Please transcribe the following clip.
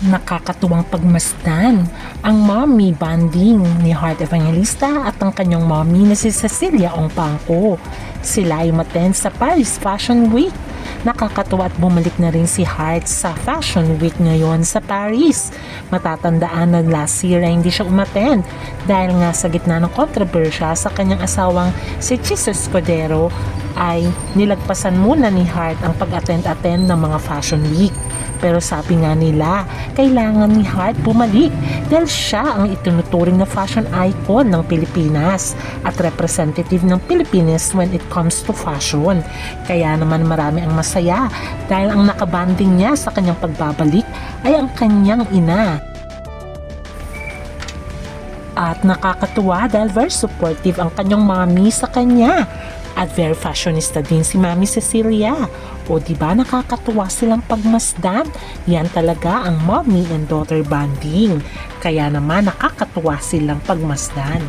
Nakakatuwang pagmasdan ang mommy bonding ni Heart Evangelista at ang kanyang mommy na si Cecilia Ongpangco. Sila ay umattend sa Paris Fashion Week. Nakakatuwa at bumalik na rin si Heart sa Fashion Week ngayon sa Paris. Matatandaan na last year ay hindi siya umattend dahil nga sa gitna ng kontrobersya sa kanyang asawang si Chis Escudero ay nilagpasan muna ni Heart ang pag-attend ng mga Fashion Week. Pero sabi nga nila, kailangan ni Heart bumalik dahil siya ang itinuturing na fashion icon ng Pilipinas at representative ng Pilipinas when it comes to fashion. Kaya naman marami ang masaya dahil ang nakabanding niya sa kanyang pagbabalik ay ang kanyang ina. At nakakatuwa dahil very supportive ang kanyang mommy sa kanya. At very fashionista din si Mami Cecilia. O diba nakakatuwa silang pagmasdan? Yan talaga ang mommy and daughter bonding. Kaya naman nakakatuwa silang pagmasdan.